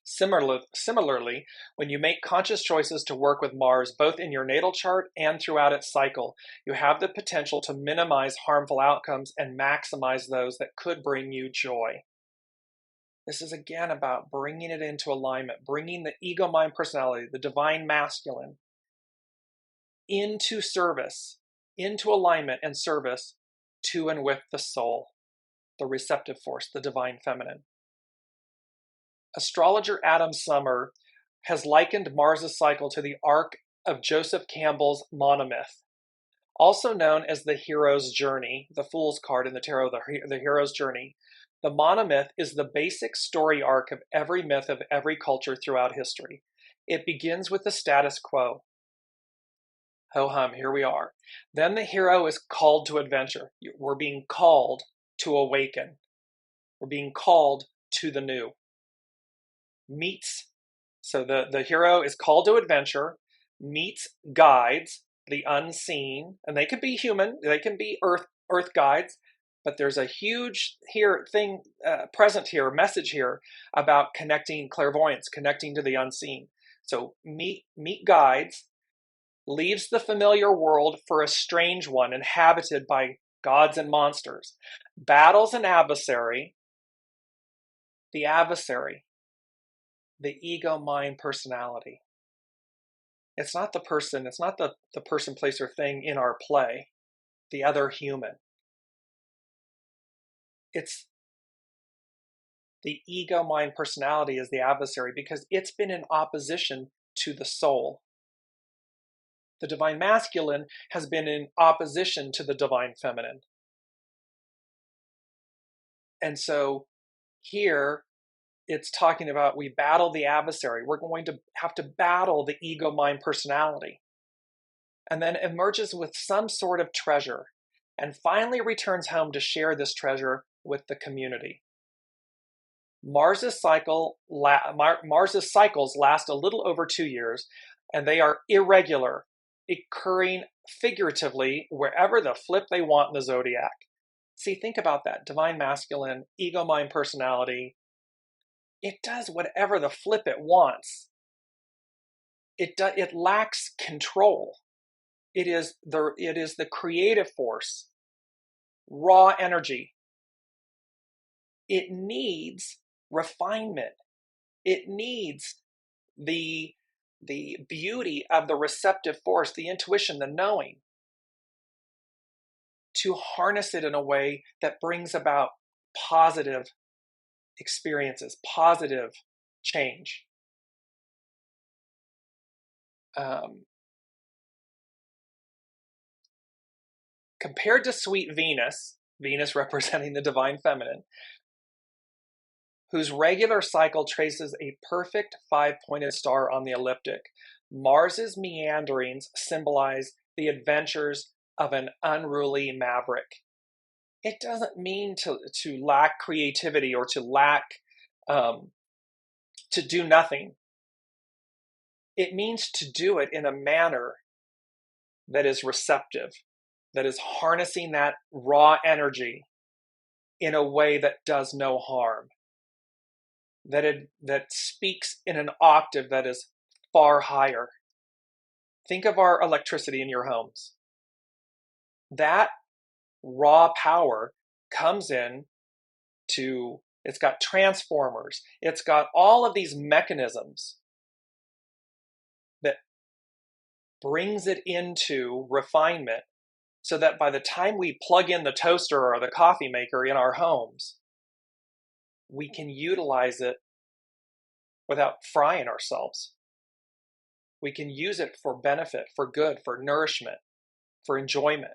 Similarly, when you make conscious choices to work with Mars, both in your natal chart and throughout its cycle, you have the potential to minimize harmful outcomes and maximize those that could bring you joy. This is again about bringing it into alignment, bringing the ego, mind, personality, the divine masculine, into service, into alignment and service to and with the soul, the receptive force, the divine feminine. Astrologer Adam Sommer has likened Mars' cycle to the arc of Joseph Campbell's monomyth, also known as the hero's journey, the fool's card in the tarot, the hero's journey. The monomyth is the basic story arc of every myth of every culture throughout history. It begins with the status quo. Ho-hum, here we are. Then the hero is called to adventure. We're being called to awaken. We're being called to the new. So the hero is called to adventure, meets guides, the unseen, and they could be human, they can be earth guides, but there's a huge message here about connecting clairvoyance, connecting to the unseen. So meet guides, leaves the familiar world for a strange one inhabited by gods and monsters, battles an adversary, the ego, mind, personality. It's not the person, it's not the person, place, or thing in our play, the other human. It's the ego, mind, personality is the adversary because it's been in opposition to the soul. The divine masculine has been in opposition to the divine feminine. And so here, it's talking about we battle the adversary. We're going to have to battle the ego, mind, personality. And then emerges with some sort of treasure and finally returns home to share this treasure with the community. Mars's cycles last a little over 2 years, and they are irregular, occurring figuratively wherever the flip they want in the zodiac. See, think about that. Divine masculine, ego, mind, personality. It does whatever the flip it wants. It lacks control. It is the creative force, raw energy. It needs refinement. It needs the beauty of the receptive force, the intuition, the knowing, to harness it in a way that brings about positive experiences, positive change. Compared to sweet Venus representing the divine feminine, whose regular cycle traces a perfect five-pointed star on the ecliptic. Mars's meanderings symbolize the adventures of an unruly maverick. It doesn't mean to lack creativity or to lack, to do nothing. It means to do it in a manner that is receptive, that is harnessing that raw energy in a way that does no harm, that speaks in an octave that is far higher. Think of our electricity in your homes. That raw power comes in to, it's got transformers, it's got all of these mechanisms that brings it into refinement so that by the time we plug in the toaster or the coffee maker in our homes, we can utilize it without frying ourselves. We can use it for benefit, for good, for nourishment, for enjoyment,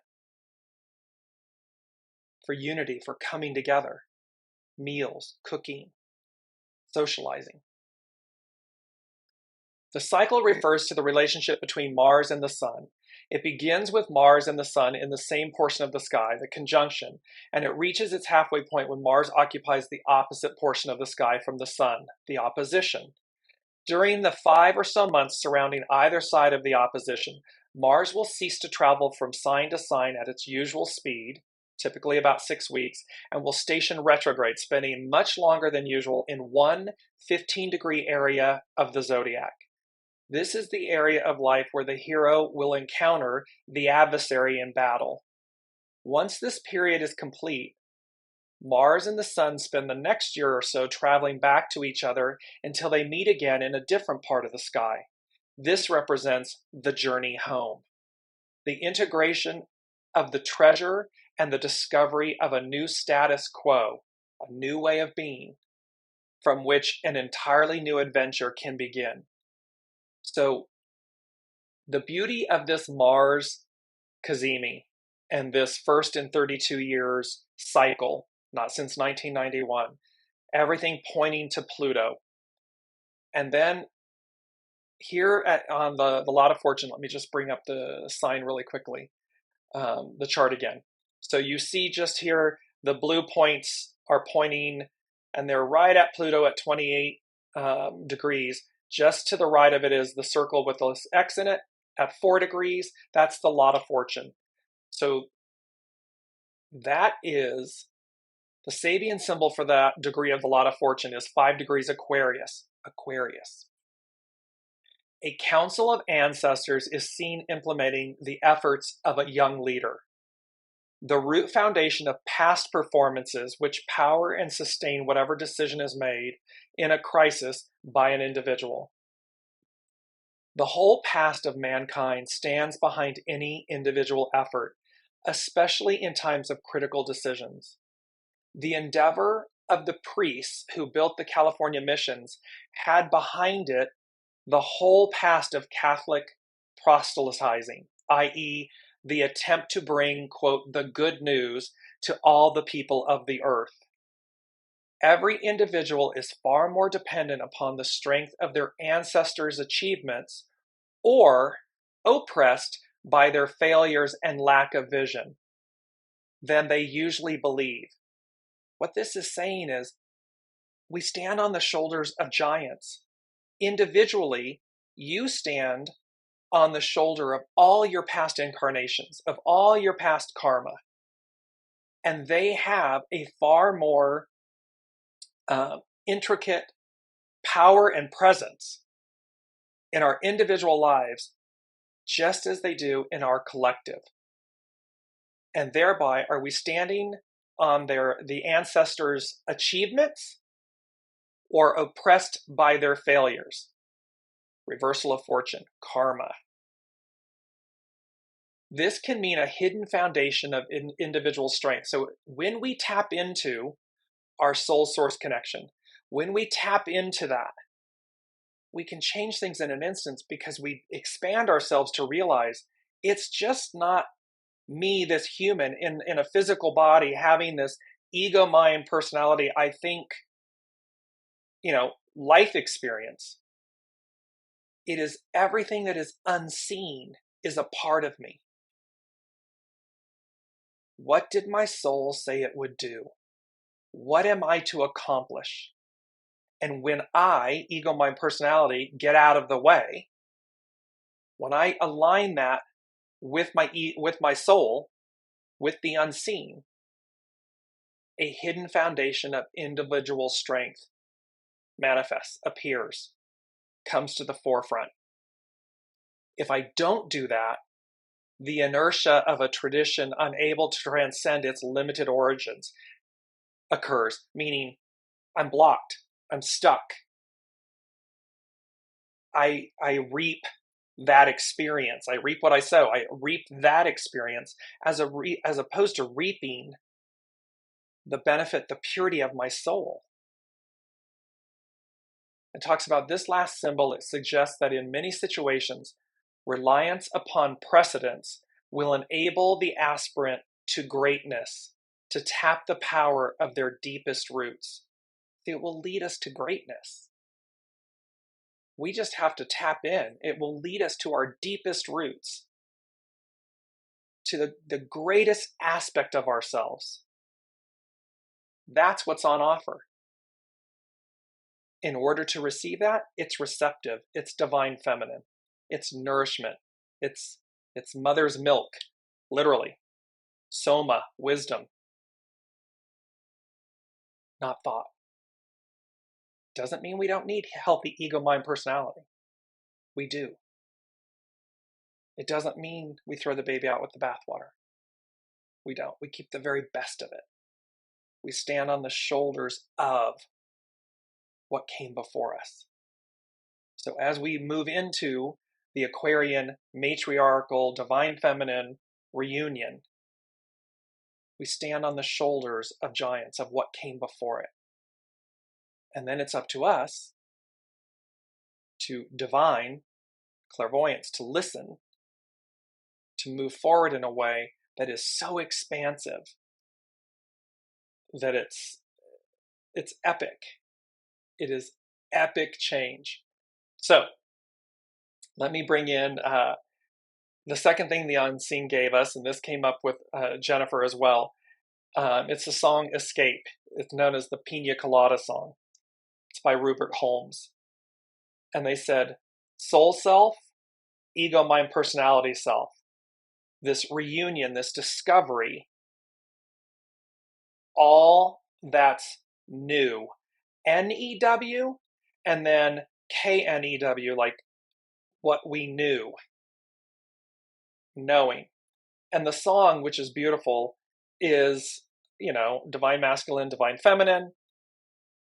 for unity, for coming together, meals, cooking, socializing. The cycle refers to the relationship between Mars and the Sun. It begins with Mars and the Sun in the same portion of the sky, the conjunction, and it reaches its halfway point when Mars occupies the opposite portion of the sky from the Sun, the opposition. During the 5 or so months surrounding either side of the opposition, Mars will cease to travel from sign to sign at its usual speed, typically about 6 weeks, and will station retrograde, spending much longer than usual in one 15-degree area of the zodiac. This is the area of life where the hero will encounter the adversary in battle. Once this period is complete, Mars and the Sun spend the next year or so traveling back to each other until they meet again in a different part of the sky. This represents the journey home, the integration of the treasure and the discovery of a new status quo, a new way of being, from which an entirely new adventure can begin. So the beauty of this Mars Cazimi and this first in 32 years cycle, not since 1991, everything pointing to Pluto. And then here on the Lot of Fortune, let me just bring up the sign really quickly, the chart again. So you see just here, the blue points are pointing, and they're right at Pluto at 28 degrees. Just to the right of it is the circle with this X in it at 4 degrees. That's the Lot of Fortune. So that is the Sabian symbol for that degree of the Lot of Fortune is 5 degrees Aquarius. Aquarius. A council of ancestors is seen implementing the efforts of a young leader. The root foundation of past performances which power and sustain whatever decision is made in a crisis by an individual. The whole past of mankind stands behind any individual effort, especially in times of critical decisions. The endeavor of the priests who built the California missions had behind it the whole past of Catholic proselytizing, i.e., the attempt to bring, quote, the good news to all the people of the earth. Every individual is far more dependent upon the strength of their ancestors' achievements or oppressed by their failures and lack of vision than they usually believe. What this is saying is we stand on the shoulders of giants. Individually, you stand on the shoulder of all your past incarnations, of all your past karma. And they have a far more intricate power and presence in our individual lives, just as they do in our collective. And thereby, are we standing on the ancestors' achievements or oppressed by their failures? Reversal of fortune, karma. This can mean a hidden foundation of individual strength. So when we tap into our soul source connection, when we tap into that, we can change things in an instant because we expand ourselves to realize it's just not me, this human in a physical body having this ego mind personality. I think life experience. It is everything that is unseen is a part of me. What did my soul say it would do? What am I to accomplish? And when I, ego, mind, personality, get out of the way, when I align that with my soul, with the unseen, a hidden foundation of individual strength manifests, appears, comes to the forefront. If I don't do that, the inertia of a tradition unable to transcend its limited origins occurs, meaning I'm blocked, I'm stuck. I reap that experience. I reap what I sow. I reap that experience as opposed to reaping the benefit, the purity of my soul. It talks about this last symbol. It suggests that in many situations, reliance upon precedents will enable the aspirant to greatness to tap the power of their deepest roots. It will lead us to greatness. We just have to tap in. It will lead us to our deepest roots, to the greatest aspect of ourselves. That's what's on offer. In order to receive that, it's receptive, it's divine feminine, it's nourishment, it's mother's milk, literally. Soma, wisdom, not thought. Doesn't mean we don't need healthy ego, mind, personality. We do. It doesn't mean we throw the baby out with the bathwater. We don't. We keep the very best of it. We stand on the shoulders of what came before us. So as we move into the Aquarian matriarchal divine feminine reunion, we stand on the shoulders of giants, of what came before it. And then it's up to us to divine clairvoyance, to listen, to move forward in a way that is so expansive that it's epic. It is epic change. So let me bring in the second thing the unseen gave us, and this came up with Jennifer as well. It's the song Escape. It's known as the PINA Colada song. It's by Rupert Holmes. And they said, soul self, ego, mind, personality self. This reunion, this discovery, all that's new. N-E-W, and then K-N-E-W, like what we knew. Knowing. And the song, which is beautiful, is, divine masculine, divine feminine.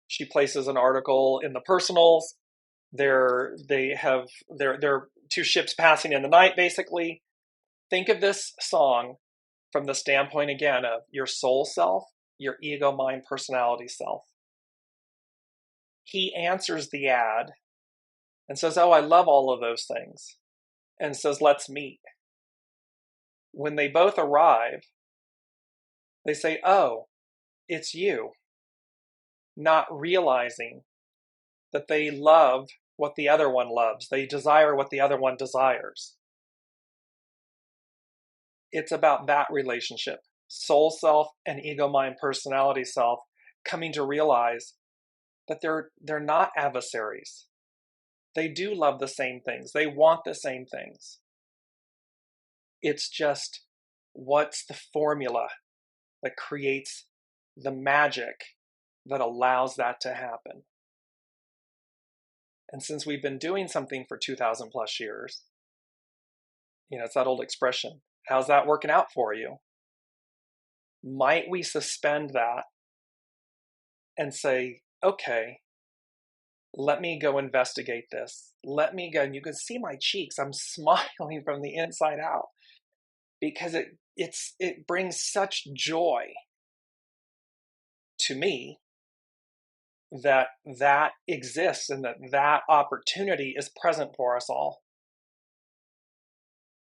She places an article in the personals. They're two ships passing in the night, basically. Think of this song from the standpoint, again, of your soul self, your ego, mind, personality self. He answers the ad and says, oh, I love all of those things. And says, let's meet. When they both arrive, they say, oh, it's you. Not realizing that they love what the other one loves. They desire what the other one desires. It's about that relationship. Soul self and ego, mind, personality self coming to realize that they're not adversaries. They do love the same things. They want the same things. It's just, what's the formula that creates the magic that allows that to happen? And since we've been doing something for 2,000 plus years, it's that old expression, how's that working out for you? Might we suspend that and say, okay, let me go investigate this. Let me go, and you can see my cheeks, I'm smiling from the inside out, because it brings such joy to me that exists and that opportunity is present for us all.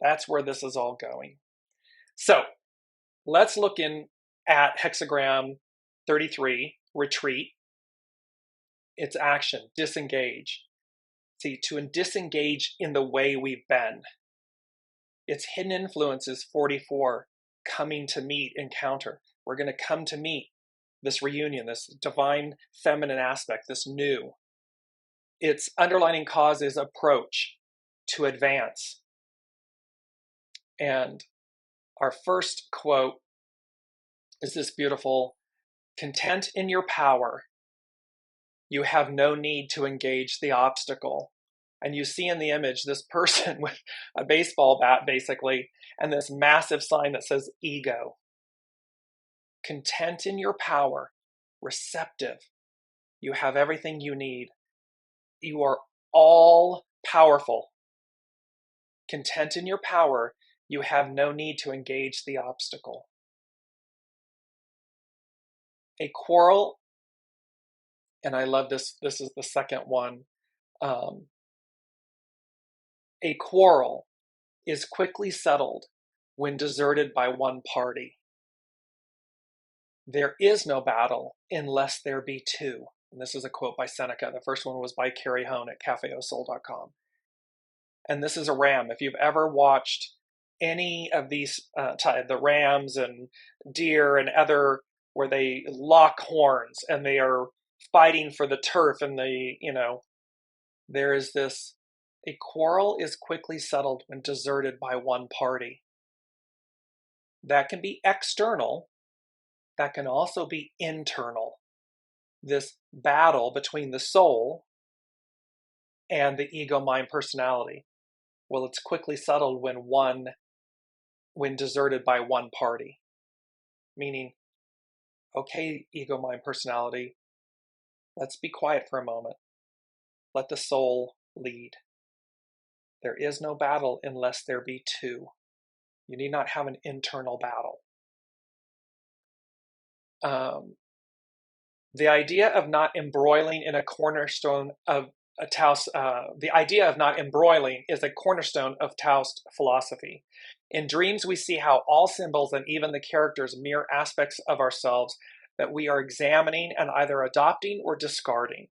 That's where this is all going. So let's look in at hexagram 33, retreat. It's action, disengage. See, to disengage in the way we've been. It's hidden influences 44, coming to meet, encounter. We're going to come to meet this reunion, this divine feminine aspect, this new. Its underlining cause is approach, to advance. And our first quote is this beautiful, content in your power, you have no need to engage the obstacle. And you see in the image this person with a baseball bat, basically, and this massive sign that says ego. Content in your power, receptive. You have everything you need. You are all powerful. Content in your power, you have no need to engage the obstacle. A quarrel, and I love this, this is the second one. A quarrel is quickly settled when deserted by one party. There is no battle unless there be two. And this is a quote by Seneca. The first one was by Carrie Hone at cafeosoul.com. And this is a ram. If you've ever watched any of these, the rams and deer and other, where they lock horns and they are fighting for the turf and there is this, a quarrel is quickly settled when deserted by one party. That can be external. That can also be internal. This battle between the soul and the ego, mind, personality. Well, it's quickly settled when deserted by one party. Meaning, okay, ego, mind, personality, let's be quiet for a moment. Let the soul lead. There is no battle unless there be two. You need not have an internal battle. The idea of not embroiling in a cornerstone of a Taoist, the idea of not embroiling is a cornerstone of Taoist philosophy. In dreams, we see how all symbols and even the characters mirror aspects of ourselves that we are examining and either adopting or discarding.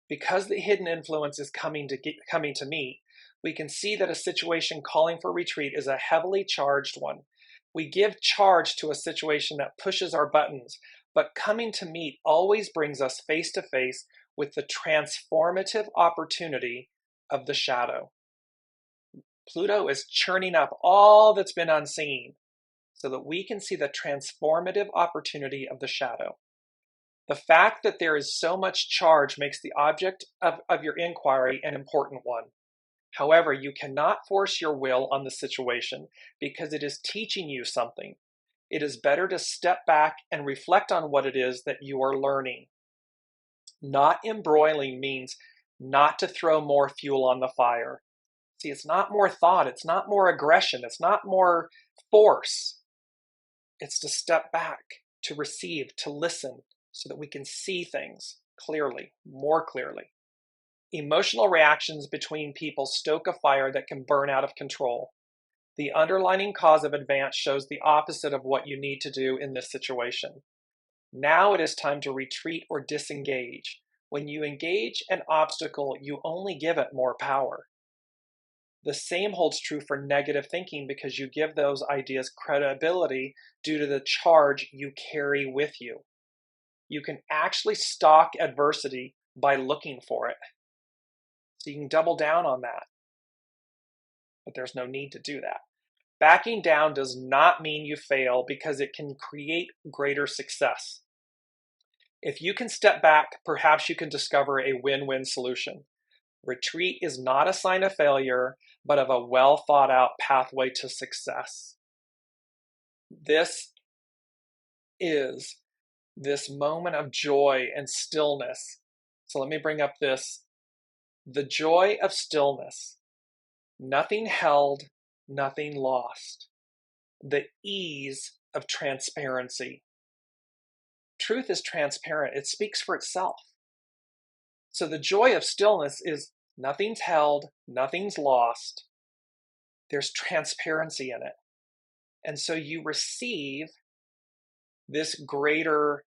Because the hidden influence is coming to meet, we can see that a situation calling for retreat is a heavily charged one. We give charge to a situation that pushes our buttons, but coming to meet always brings us face to face with the transformative opportunity of the shadow. Pluto is churning up all that's been unseen so that we can see the transformative opportunity of the shadow. The fact that there is so much charge makes the object of your inquiry an important one. However, you cannot force your will on the situation because it is teaching you something. It is better to step back and reflect on what it is that you are learning. Not embroiling means not to throw more fuel on the fire. See, it's not more thought, it's not more aggression, it's not more force. It's to step back, to receive, to listen, so that we can see things clearly, more clearly. Emotional reactions between people stoke a fire that can burn out of control. The underlying cause of advance shows the opposite of what you need to do in this situation. Now it is time to retreat or disengage. When you engage an obstacle, you only give it more power. The same holds true for negative thinking because you give those ideas credibility due to the charge you carry with you. You can actually stalk adversity by looking for it. So you can double down on that. But there's no need to do that. Backing down does not mean you fail because it can create greater success. If you can step back, perhaps you can discover a win-win solution. Retreat is not a sign of failure, but of a well thought out pathway to success. This is this moment of joy and stillness. So let me bring up this. The joy of stillness. Nothing held, nothing lost. The ease of transparency. Truth is transparent. It speaks for itself. So the joy of stillness is nothing's held, nothing's lost. There's transparency in it. And so you receive this greater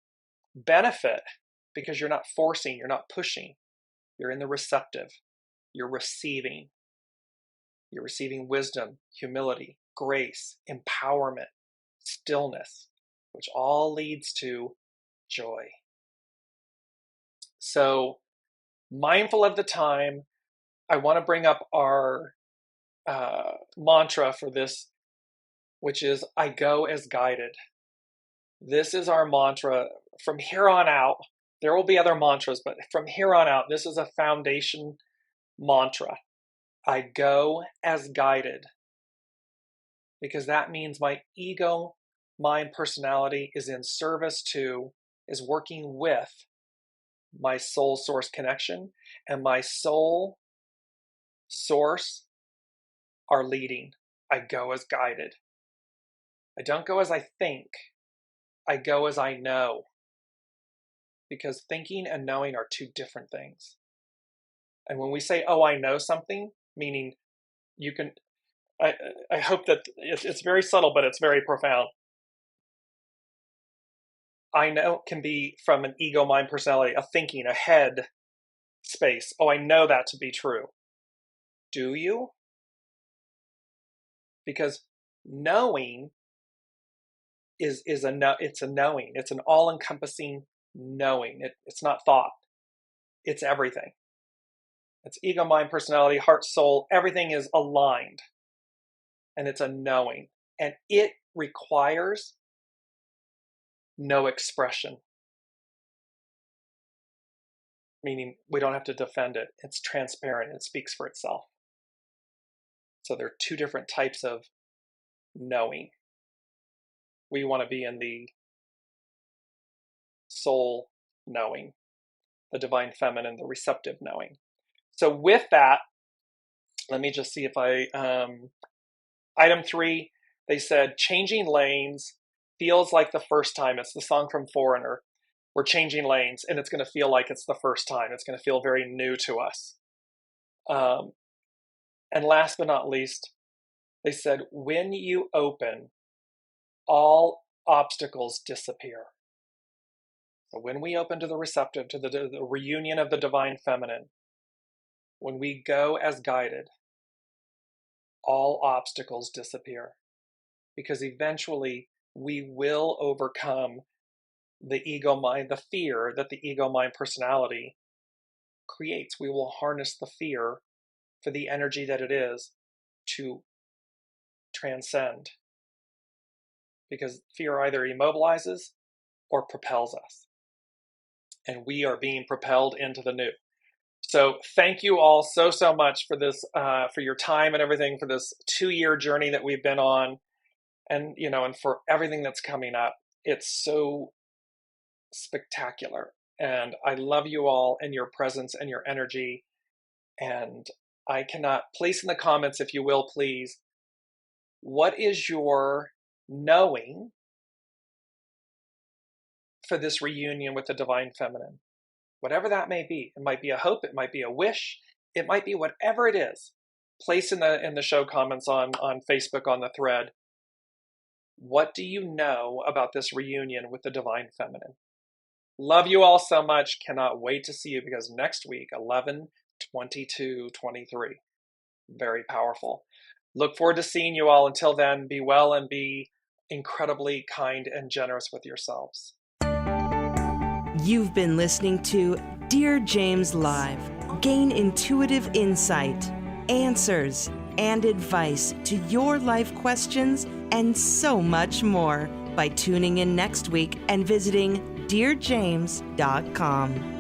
benefit because you're not forcing, you're not pushing. You're in the receptive. You're receiving. You're receiving wisdom, humility, grace, empowerment, stillness, which all leads to joy. So, mindful of the time, I want to bring up our mantra for this, which is, I go as guided. This is our mantra. From here on out, there will be other mantras, but from here on out, this is a foundation mantra. I go as guided. Because that means my ego, mind, personality is in service to, is working with my soul source connection, and my soul source are leading. I go as guided. I don't go as I think. I go as I know. Because thinking and knowing are two different things. And when we say, oh, I know something, meaning you can, I hope that it's very subtle, but it's very profound. I know can be from an ego, mind, personality, a thinking, a head space. Oh, I know that to be true. Do you? Because knowing it's a knowing. It's an all-encompassing knowing. It's not thought. It's everything. It's ego, mind, personality, heart, soul. Everything is aligned. And it's a knowing. And it requires no expression. Meaning we don't have to defend it. It's transparent. It speaks for itself. So there are two different types of knowing. We want to be in the soul knowing, the divine feminine, the receptive knowing. So with that, let me just see if item 3, they said, changing lanes feels like the first time. It's the song from Foreigner. We're changing lanes, and it's going to feel like it's the first time. It's going to feel very new to us. And last but not least, they said, when you open, all obstacles disappear. So when we open to the receptive, to the reunion of the divine feminine, when we go as guided, all obstacles disappear. Because eventually we will overcome the ego mind, the fear that the ego mind personality creates. We will harness the fear for the energy that it is to transcend. Because fear either immobilizes or propels us. And we are being propelled into the new. So thank you all so much for this, for your time and everything, for this 2-year journey that we've been on, and and for everything that's coming up. It's so spectacular, and I love you all and your presence and your energy. And I cannot place in the comments, if you will, please, what is your knowing for this reunion with the divine feminine? Whatever that may be. It might be a hope, it might be a wish, it might be whatever it is. Place in the show comments on Facebook, on the thread. What do you know about this reunion with the divine feminine? Love you all so much. Cannot wait to see you, because next week, 11/22/23. Very powerful. Look forward to seeing you all. Until then, be well and be incredibly kind and generous with yourselves. You've been listening to Dear James Live. Gain intuitive insight, answers, and advice to your life questions, and so much more by tuning in next week and visiting DearJames.com.